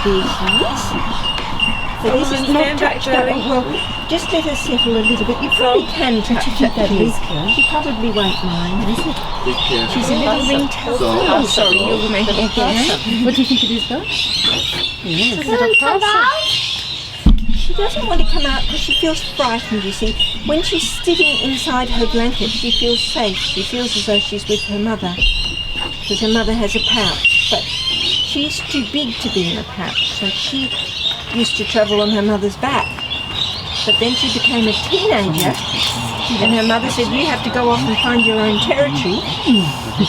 there she is. So this is not touched up. Well, just let her settle a little bit. You probably can touch it, that is. She probably won't mind. She's a little ringtail. Oh, sorry, you were making a guess. What do you think it is, though? Yes. She doesn't want to come out because she feels frightened, you see. When she's sitting inside her blanket, she feels safe. She feels as though she's with her mother, because her mother has a pouch. But she's too big to be in a pouch, so she used to travel on her mother's back. But then she became a teenager, and her mother said, you have to go off and find your own territory.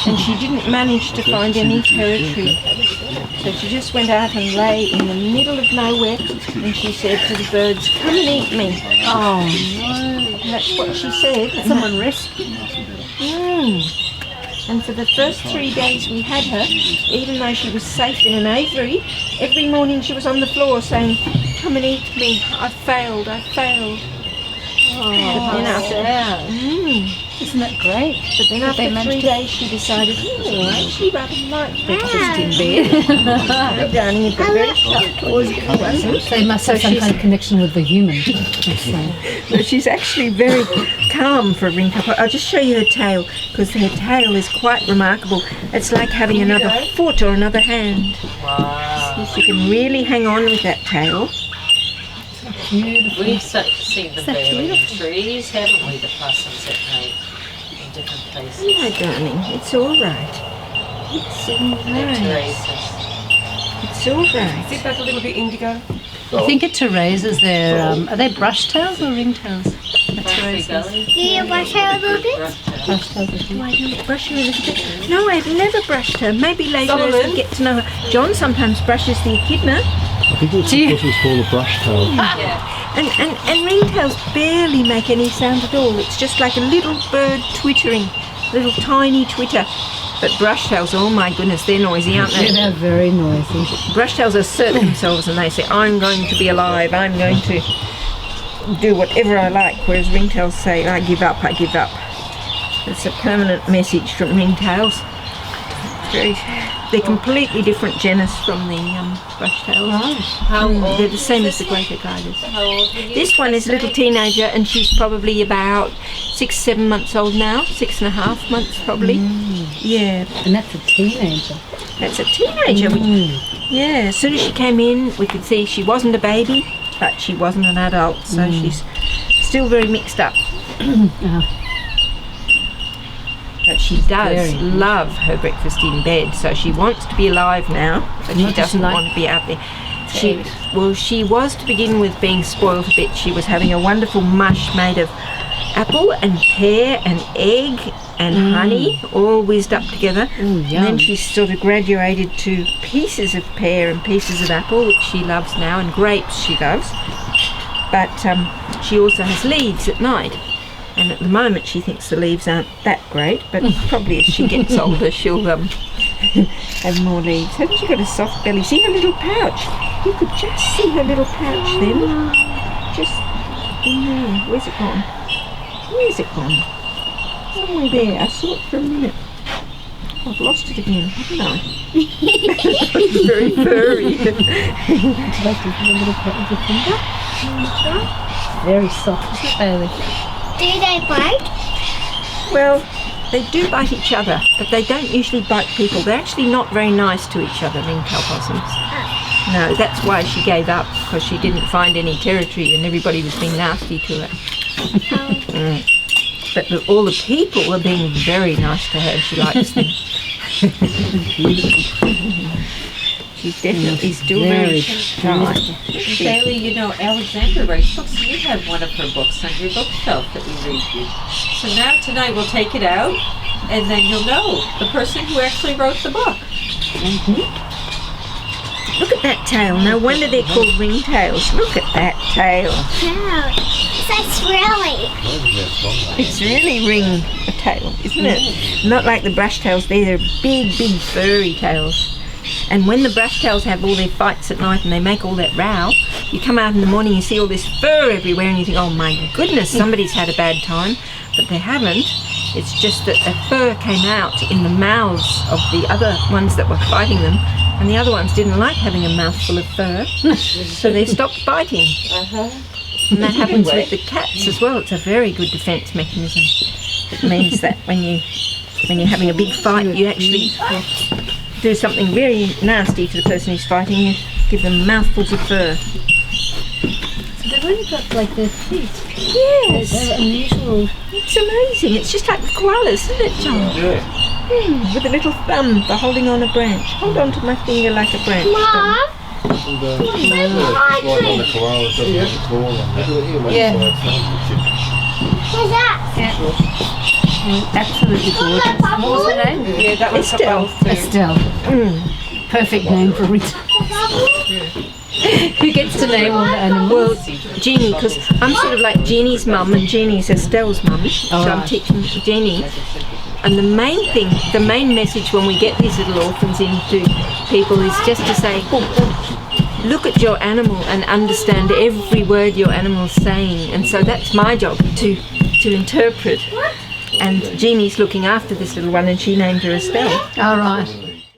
And she didn't manage to find any territory. So she just went out and lay in the middle of nowhere, and she said to the birds, come and eat me. Oh, no. That's what she said. Someone rescued. And for the first 3 days we had her, even though she was safe in an aviary, every morning she was on the floor saying, come and eat me, I failed. Oh, Then after, isn't that great? But then after 3 days she decided, I actually rather like breakfast in bed. Darling, but very soft. They must have some kind of connection with the human. But she's actually very calm for a ringtail. I'll just show you her tail, because her tail is quite remarkable. It's like having another foot or another hand. Wow. She can really hang on with that tail. Beautiful. We've seen them buried in trees, haven't we, the possums at night in different places. No, darling, it's all right. It's all right. It's all right. Is it that a little bit indigo? I think it terrazes their, are they brush tails or ringtails? Do you brush her a little bit? Brush tails. Do I don't brush her a little bit? No, I've never brushed her. Maybe later as we get to know her. John sometimes brushes the echidna. I think it's because it's called a brush tail. And ringtails barely make any sound at all. It's just like a little bird twittering, little tiny twitter. But brushtails, oh my goodness, they're noisy, aren't they? They're very noisy. Brushtails assert themselves and they say, I'm going to be alive, I'm going to do whatever I like, whereas ringtails say, I give up, I give up. It's a permanent message from ringtails. They're completely different genus from the brushtails. They're the same as the greater guiders. How old were you? This one is a little teenager, and she's probably about 6-7 months old now, 6.5 months probably. Yeah. And that's a teenager. That's a teenager. Yeah, as soon as she came in, we could see she wasn't a baby, but she wasn't an adult, so she's still very mixed up. But she does love her breakfast in bed, so she wants to be alive now, but she doesn't want to be out there. She was to begin with being spoiled a bit. She was having a wonderful mush made of apple and pear and egg and honey, all whizzed up together. And then she sort of graduated to pieces of pear and pieces of apple, which she loves now, and grapes she loves. But she also has leaves at night. And at the moment she thinks the leaves aren't that great, but probably as she gets older she'll have more leaves. Hasn't she got a soft belly? See her little pouch? You could just see her little pouch then. Just in there. Where's it gone? Where's it gone? Somewhere there. I saw it for a minute. I've lost it again, haven't I? Very furry. Would you like to have a little pet with your finger? Very soft, isn't it, Bailey? Do they bite? Well, they do bite each other, but they don't usually bite people. They're actually not very nice to each other, ringtail possums. No, that's why she gave up, because she didn't find any territory and everybody was being nasty to her. But all the people are being very nice to her. She likes them. She's definitely still very shy. Bailey, you know, Alexandra writes books, and you have one of her books on your bookshelf that we read you. So now tonight we'll take it out, and then you'll know the person who actually wrote the book. Look at that tail. No wonder they're called ringtails. Look at that tail. Yeah. That's really. It's really ring a tail, isn't it? Not like the brushtails. They're big, big furry tails. And when the brushtails have all their fights at night and they make all that row, you come out in the morning and see all this fur everywhere and you think, oh my goodness, somebody's had a bad time. But they haven't. It's just that the fur came out in the mouths of the other ones that were fighting them, And the other ones didn't like having a mouthful of fur, so they stopped biting. And that happens with the cats as well. It's a very good defence mechanism. It means that when you're having a big fight, you actually do something very nasty to the person who's fighting you. Give them mouthfuls of fur. So they've only got like their feet. Yes. They're unusual. It's amazing. It's just like the koalas, isn't it, John? Yeah. With a little thumb for holding on a branch. Hold on to my finger like a branch. Mom, And, just like on the koala, it doesn't have a claw on it. Yeah. what's that? Absolutely gorgeous. What was her name? Yeah, that was Estelle. Estelle. Perfect name for Ringtail. Who gets to name all the animals? Well, Jeannie, because I'm sort of like Jeannie's mum and Jeannie's Estelle's mum. So I'm teaching Jeannie. And the main message when we get these little orphans into people is just to say, look at your animal and understand every word your animal's saying. And so that's my job, to interpret. And Jeannie's looking after this little one and she named her Estelle. All right.